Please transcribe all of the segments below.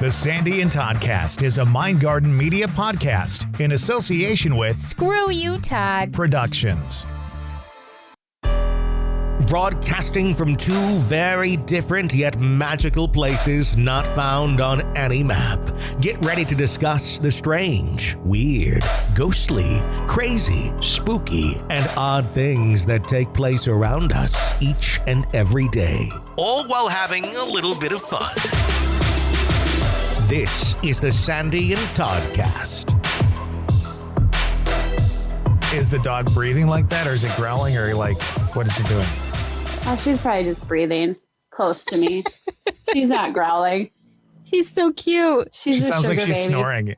The Sandy and Toddcast is a Mind Garden media podcast in association with Screw You, Todd Productions. Broadcasting from two very different yet magical places not found on any map. Get ready to discuss the strange, weird, ghostly, crazy, spooky, and odd things that take place around us each and every day. All while having a little bit of fun. This is the Sandy and Toddcast. Is the dog breathing like that, or is it growling, or like, what is it doing? Oh, she's probably just breathing close to me. She's not growling. She's so cute. She sounds like she's snoring.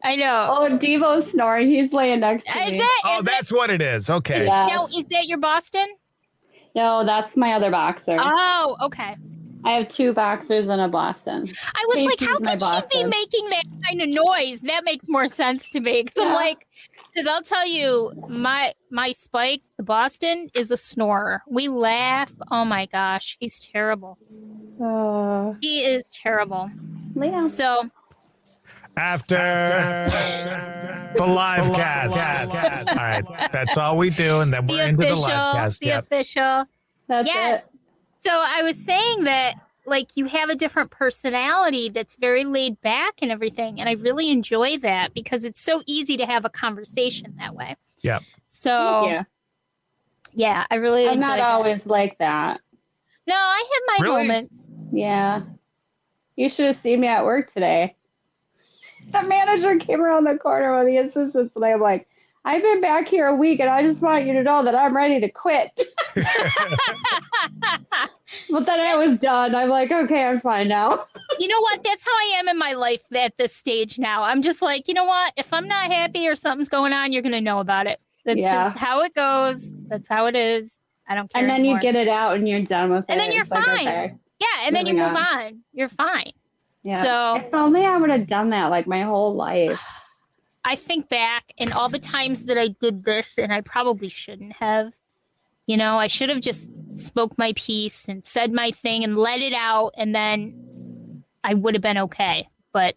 I know. Oh, Devo's snoring. He's laying next to me. That's what it is. Okay. Yes. Now, is that your Boston? No, that's my other boxer. Oh, okay. I have two boxers and a Boston. I was like, how could she be making that kind of noise? That makes more sense to me. Because I'm like, because I'll tell you, my Spike, the Boston, is a snorer. We laugh. Oh my gosh, he's terrible. He is terrible. Yeah. So after the Livecast. All right, that's all we do, and then we're into the Livecast. The official. That's it. So I was saying that, like, you have a different personality that's very laid back and everything. And I really enjoy that because it's so easy to have a conversation that way. Yeah. So, yeah, I really I'm enjoy not that. always like that. No, I have my moments. Yeah. You should have seen me at work today. The manager came around the corner with the assistants, and I'm like, I've been back here a week, and I just want you to know that I'm ready to quit. But then I was done. I'm like, okay, I'm fine now. You know what? That's how I am in my life at this stage now. I'm just like, you know what? If I'm not happy or something's going on, you're going to know about it. That's just how it goes. That's how it is. I don't care And then anymore. you get it out and you're done with it. And then you're It's like, fine. okay. Yeah, and then you move on. You're fine. Yeah. So if only I would have done that like my whole life. I think back and all the times that I did this, and I probably shouldn't have. You know, I should have just spoke my piece and said my thing and let it out, and then I would have been okay. But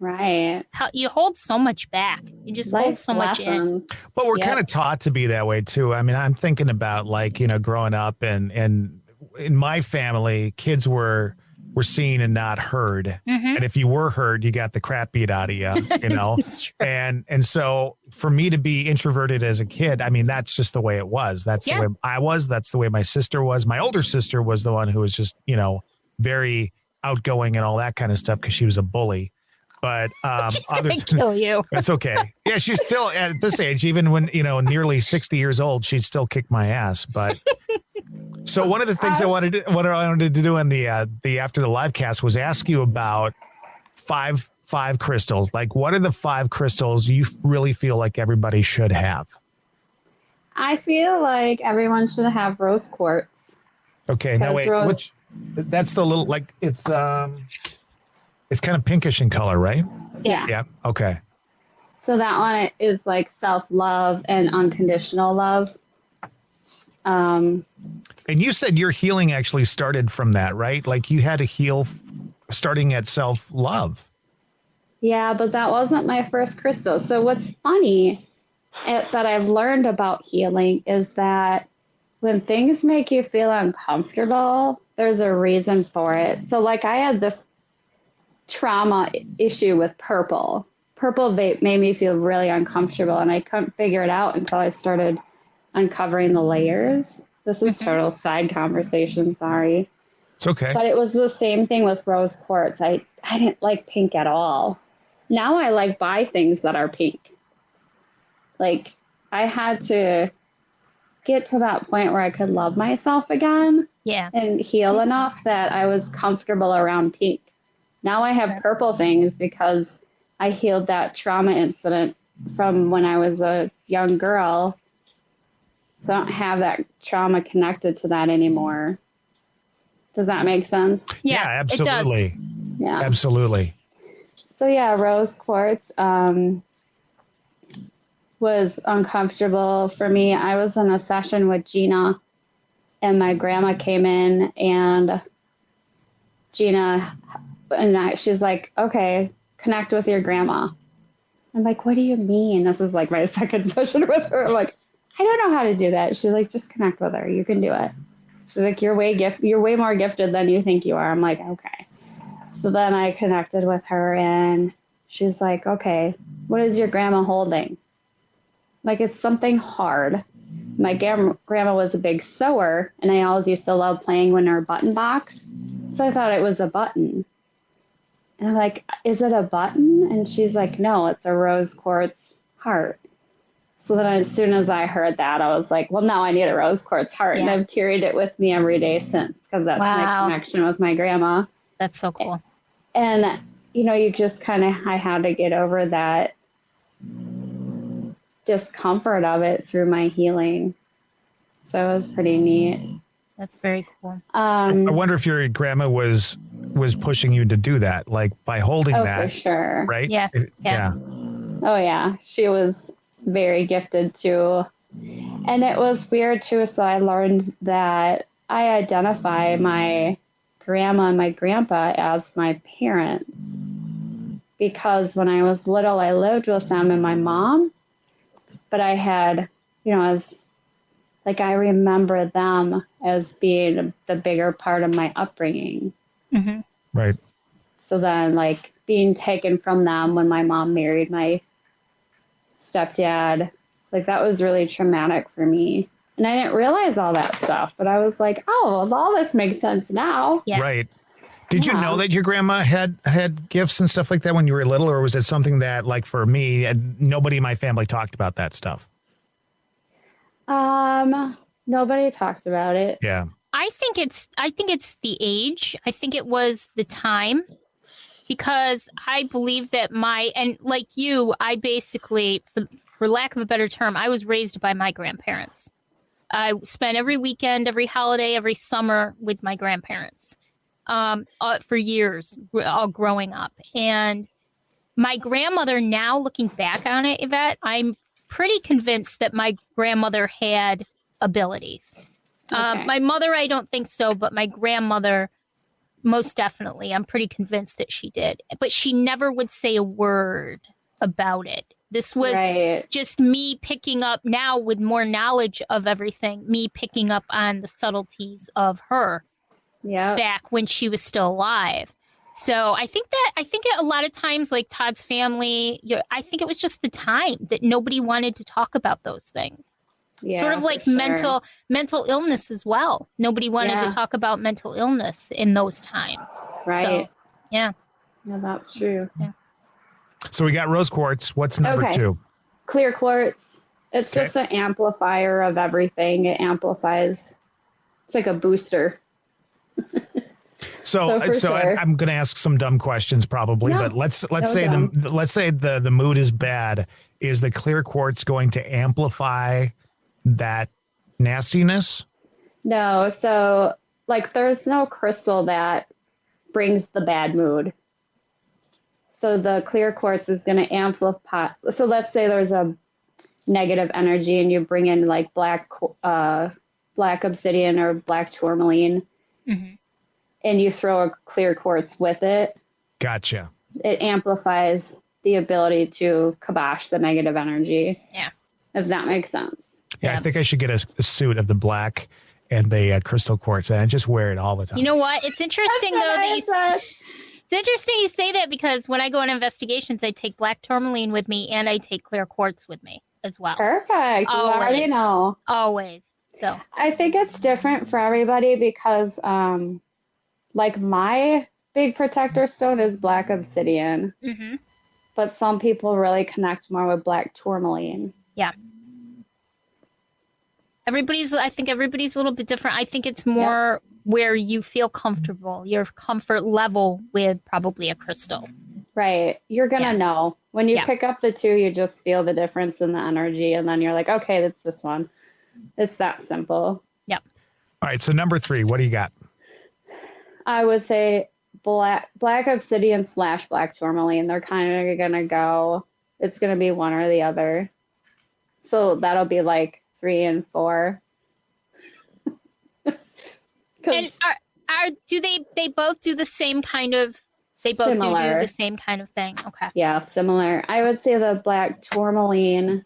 you hold so much back. You just hold so much in. But we're kind of taught to be that way too. I mean, I'm thinking about, like, you know, growing up and in my family, kids were seen and not heard. Mm-hmm. And if you were heard, you got the crap beat out of you, you know? And so for me to be introverted as a kid, I mean, that's just the way it was. That's the way I was. That's the way my sister was. My older sister was the one who was just, you know, very outgoing and all that kind of stuff because she was a bully. But she's gonna kill you. That's okay. Yeah, she's still at this age, even when, you know, nearly 60 years old, she'd still kick my ass. But so one of the things I wanted to do in the After the Livecast was ask you about five crystals. Like, what are the 5 crystals you really feel like everybody should have? I feel like everyone should have rose quartz. Okay, now wait, that's the little, like, it's kind of pinkish in color, right? Yeah. Yeah. Okay. So that one is like self-love and unconditional love. And you said your healing actually started from that, right? Like you had to heal starting at self-love. Yeah, but that wasn't my first crystal. So what's funny that I've learned about healing is that when things make you feel uncomfortable, there's a reason for it. So like I had this trauma issue with purple. Purple vape made me feel really uncomfortable, and I couldn't figure it out until I started uncovering the layers. This is total side conversation, sorry. It's okay. But it was the same thing with rose quartz. I didn't like pink at all. Now I like buy things that are pink. Like I had to get to that point where I could love myself again. Yeah. And heal enough that I was comfortable around pink. Now I have purple things because I healed that trauma incident from when I was a young girl. So I don't have that trauma connected to that anymore. Does that make sense? Yeah, absolutely. It does. Yeah. Absolutely. So yeah, rose quartz was uncomfortable for me. I was in a session with Gina, and my grandma came in, and Gina And she's like, okay, connect with your grandma. I'm like, what do you mean? This is like my second session with her. I'm like, I don't know how to do that. She's like, just connect with her. You can do it. She's like, you're way more gifted than you think you are. I'm like, okay. So then I connected with her and she's like, okay, what is your grandma holding? Like, it's something hard. My grandma was a big sewer, and I always used to love playing with her button box. So I thought it was a button. And I'm like, is it a button? And she's like, no, it's a rose quartz heart. So then as soon as I heard that, I was like, well, now I need a rose quartz heart. And I've carried it with me every day since, because that's my connection with my grandma. That's so cool. And, you just kind of, I had to get over that discomfort of it through my healing. So it was pretty neat. That's very cool. I wonder if your grandma was pushing you to do that, like by holding that. For sure. Right? Yeah. Yeah. Oh, yeah. She was very gifted too. And it was weird too. So I learned that I identify my grandma and my grandpa as my parents, because when I was little, I lived with them and my mom, but I had, I remember them as being the bigger part of my upbringing. Mm-hmm. Right. So then, being taken from them when my mom married my stepdad, that was really traumatic for me. And I didn't realize all that stuff, but I was like, oh, well, all this makes sense now. Yeah. Right. Did you know that your grandma had gifts and stuff like that when you were little, or was it something that, like for me, nobody in my family talked about that stuff? Nobody talked about it. Yeah. I think it's the age. I think it was the time, because I believe that like you, I basically, for lack of a better term, I was raised by my grandparents. I spent every weekend, every holiday, every summer with my grandparents for years, all growing up. And my grandmother, now looking back on it, Yvette, I'm pretty convinced that my grandmother had abilities. Okay. My mother, I don't think so, but my grandmother, most definitely. I'm pretty convinced that she did. But she never would say a word about it. This was just me picking up now with more knowledge of everything, me picking up on the subtleties of her back when she was still alive. So I think a lot of times, like Todd's family, I think it was just the time that nobody wanted to talk about those things. Yeah, sort of like mental illness as well. Nobody wanted to talk about mental illness in those times. Right. So, yeah. Yeah, that's true. Yeah. So we got rose quartz. What's number 2? Clear quartz. It's just an amplifier of everything. It amplifies. It's like a booster. So I'm going to ask some dumb questions probably, but let's say the mood is bad. Is the clear quartz going to amplify that nastiness? No. So there's no crystal that brings the bad mood. So the clear quartz is going to amplify. So let's say there's a negative energy and you bring in black obsidian or black tourmaline, and you throw a clear quartz with it. Gotcha. It amplifies the ability to kibosh the negative energy. Yeah. If that makes sense. Yeah, I think I should get a suit of the black and the crystal quartz and I just wear it all the time. You know what? It's interesting It's interesting you say that, because when I go on investigations, I take black tourmaline with me and I take clear quartz with me as well. Perfect. You already know. Always. So I think it's different for everybody because my big protector stone is black obsidian. Mm-hmm. But some people really connect more with black tourmaline. Yeah. I think everybody's a little bit different. I think it's more where you feel comfortable, your comfort level with probably a crystal. Right. You're going to know. When you pick up the two, you just feel the difference in the energy. And then you're like, okay, that's this one. It's that simple. Yep. All right. So number 3, what do you got? I would say black obsidian / black tourmaline. They're kind of going to go, it's going to be one or the other. So that'll be 3 and 4. And do they both do the same kind of They both do Similar. the same kind of thing. Okay. Yeah, similar. I would say the black tourmaline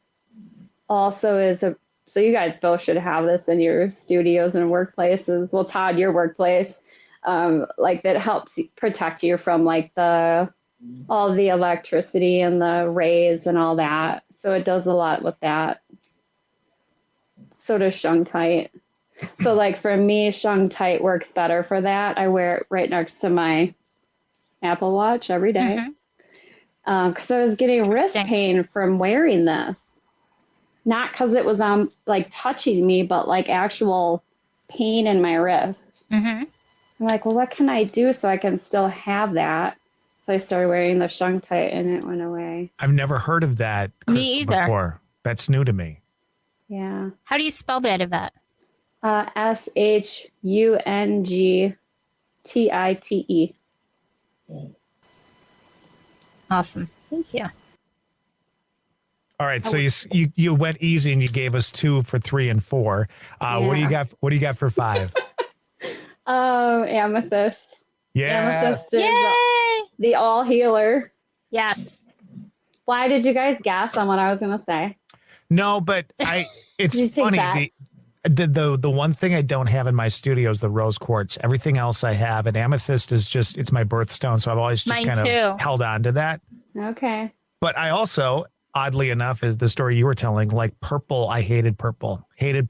also is so you guys both should have this in your studios and workplaces. Well, Todd, your workplace, like that helps protect you from like all the electricity and the rays and all that. So it does a lot with that. So does Shungtite. So like for me, Shungtite works better for that. I wear it right next to my Apple Watch every day. Because I was getting wrist pain from wearing this. Not because it was like touching me, but like actual pain in my wrist. I'm like, well, what can I do so I can still have that? So I started wearing the Shungtite and it went away. I've never heard of that Me either. before. That's new to me. Yeah. How do you spell that, Yvette? Shungtite. Awesome. Thank you. All right, so you went easy and you gave us 2 for 3 and 4. What do you got? What do you got for 5? Amethyst. Yeah. Amethyst is Yay! the all healer. Yes. Why did you guys guess on what I was gonna say? No, but it's You take funny. that. The one thing I don't have in my studio is the rose quartz. Everything else I have, and amethyst is just, it's my birthstone. So I've always just Mine kind too. of held on to that. Okay. But I also, oddly enough, is the story you were telling, like purple. I hated purple, hated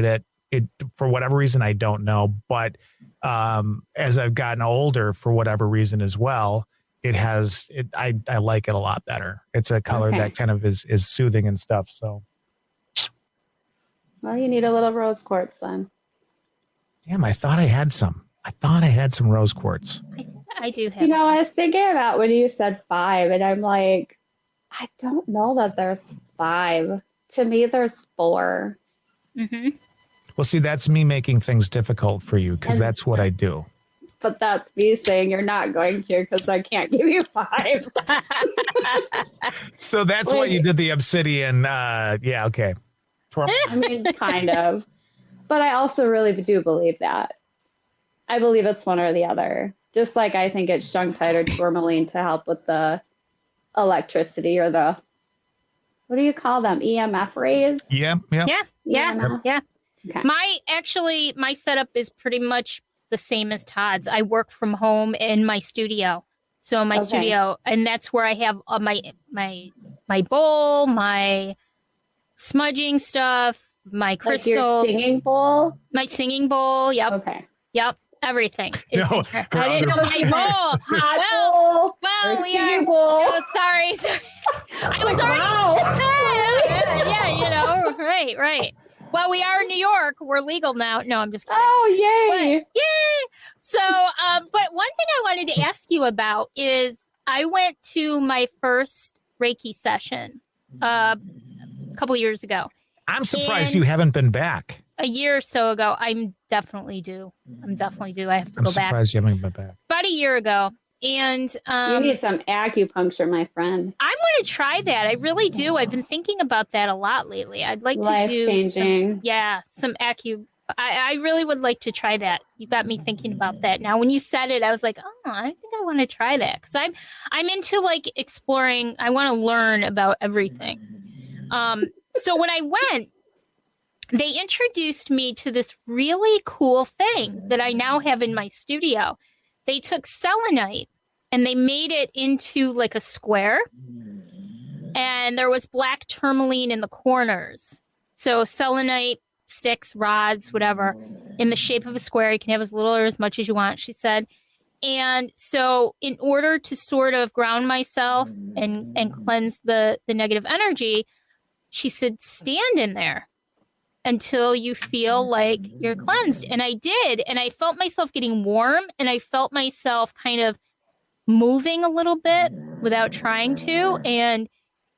it. It, for whatever reason, I don't know. But as I've gotten older, for whatever reason as well, I like it a lot better. It's a color that kind of is soothing and stuff. So. Well, you need a little rose quartz then. Damn, I thought I had some. Rose quartz. I do have. You know, I was thinking about when you said 5, and I'm like, I don't know that there's 5. To me, there's 4. Well, see, that's me making things difficult for you because that's what I do. But that's me saying you're not going to because I can't give you 5. So that's why you did the obsidian. Yeah, okay. I mean, kind of. But I also really do believe that. I believe it's one or the other. Just like I think it's Shungtite or tourmaline to help with the electricity or the, what do you call them? EMF rays? Yeah. Yeah. Okay. My setup is pretty much the same as Todd's. I work from home in my studio. So my studio, and that's where I have my bowl, my smudging stuff, my crystals. Like your singing bowl? My singing bowl. Yep. Okay. Yep. Everything. No, in here. her I didn't other- know she Hot bowl. Well, or we singing are. bowl. Oh, sorry. I was already. Yeah, you know. Right. Well, we are in New York. We're legal now. No, I'm just kidding. Oh, yay. Yay! So, but one thing I wanted to ask you about is I went to my first Reiki session a couple years ago. I'm surprised you haven't been back. A year or so ago. I'm definitely due. I have to I'm go back. surprised you haven't been back. About a year ago. And You need some acupuncture, my friend. I'm going to try that. I really do. I've been thinking about that a lot lately. I'd like to do Life-changing. some I really would like to try that. You got me thinking about that. Now, when you said it, I was like, oh, I think I want to try that because I'm into like exploring. I want to learn about everything. So when I went, they introduced me to this really cool thing that I now have in my studio. They took selenite and they made it into like a square. And there was black tourmaline in the corners. So selenite sticks, rods, whatever, in the shape of a square. You can have as little or as much as you want, she said. And so in order to sort of ground myself and cleanse the negative energy, she said, stand in there until you feel like you're cleansed. And I did. And I felt myself getting warm and I felt myself kind of moving a little bit without trying to. And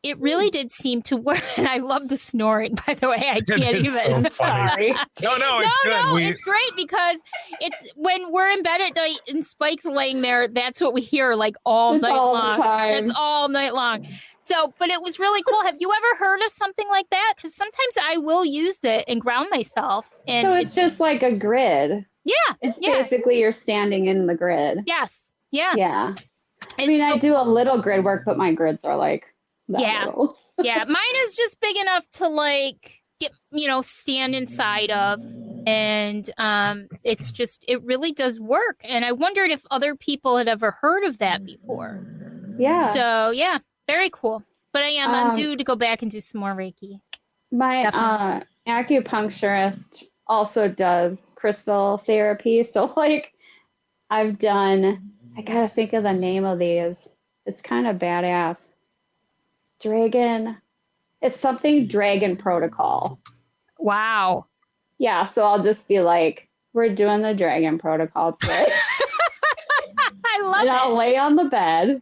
it really did seem to work. And I love the snoring, by the way. I can't It even. is so funny. Sorry. No, it's good. No, it's great because it's when we're in bed at night and Spike's laying there, that's what we hear like all It's night all the long. time. That's all night long. So, but it was really cool. Have you ever heard of something like that? Because sometimes I will use it and ground myself. And So it's just like a grid. yeah, It's yeah. basically you're standing in the grid. Yes. Yeah. Yeah. I It's mean, so- I do a little grid work, but my grids are like that Yeah. little. yeah, mine is just big enough to like get, stand inside of. And it's just, it really does work. And I wondered if other people had ever heard of that before. Yeah. So yeah, very cool. But I'm due to go back and do some more Reiki. My acupuncturist also does crystal therapy. So like I gotta think of the name of these. It's kind of badass. It's something Dragon Protocol. Wow. Yeah, so I'll just be like, we're doing the Dragon Protocol today. I love And I'll lay on the bed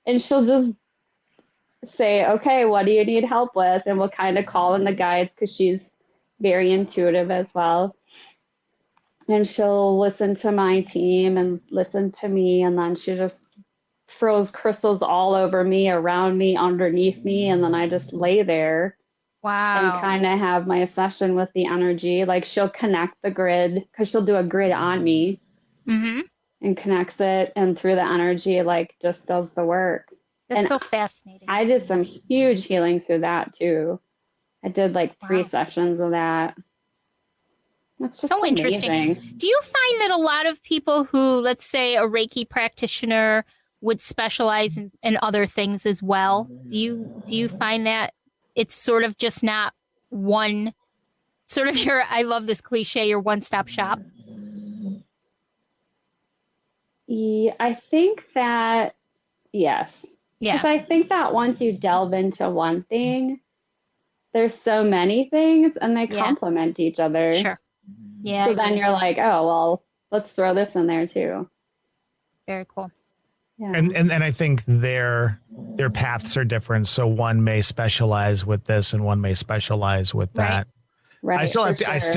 and she'll just say, okay, what do you need help with? And we'll kind of call in the guides because she's very intuitive as well. And she'll listen to my team and listen to me. And then she just throws crystals all over me, around me, underneath me. And then I just lay there and kind of have my session with the energy. Like she'll connect the grid because she'll do a grid on me and connects it. And through the energy, like just does the work. That's so fascinating. I did some huge healing through that too. I did like 3 sessions of that. That's just so interesting. Do you find that a lot of people who, let's say, a Reiki practitioner would specialize in other things as well? Do you find that it's sort of just not one, sort of I love this cliche, your one-stop shop? Yeah, I think that, yes. Yeah. Because I think that once you delve into one thing, there's so many things and they complement each other. Sure. Yeah. So then you're like, oh, well, let's throw this in there too. Very cool. Yeah. And I think their paths are different. So one may specialize with this and one may specialize with that. Right. I still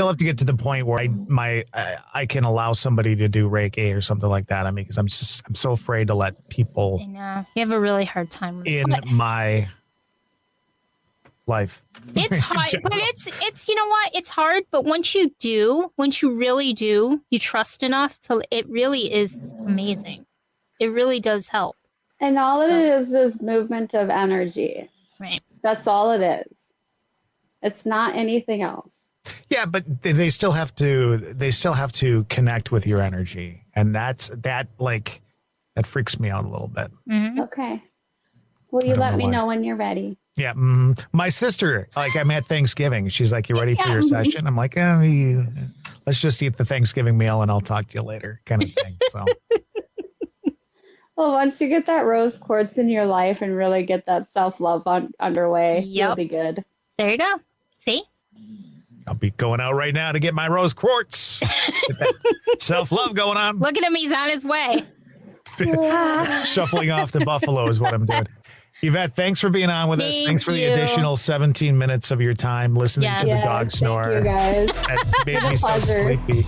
have to get to the point where I can allow somebody to do Reiki or something like that. I mean, because I'm so afraid to let people I know. You have a really hard time with in my life. It's hard, but it's you know what? It's hard, but once you really do, you trust enough it really is amazing. It really does help. And all it is movement of energy. Right. That's all it is. It's not anything else. Yeah, but they still have to connect with your energy. And that freaks me out a little bit. Mm-hmm. Okay. Well, you let me know when you're ready. Yeah. My sister, I'm at Thanksgiving. She's like, you ready for your session? I'm like, let's just eat the Thanksgiving meal and I'll talk to you later kind of thing. So. Well, once you get that rose quartz in your life and really get that self-love underway, you'll be good. There you go. See? I'll be going out right now to get my rose quartz. Get that self-love going on. Look at him. He's on his way. Shuffling off to Buffalo is what I'm doing. Yvette, thanks for being on with us. Thanks for the additional 17 minutes of your time listening to the dog snore. Thank you guys. That made me so sleepy.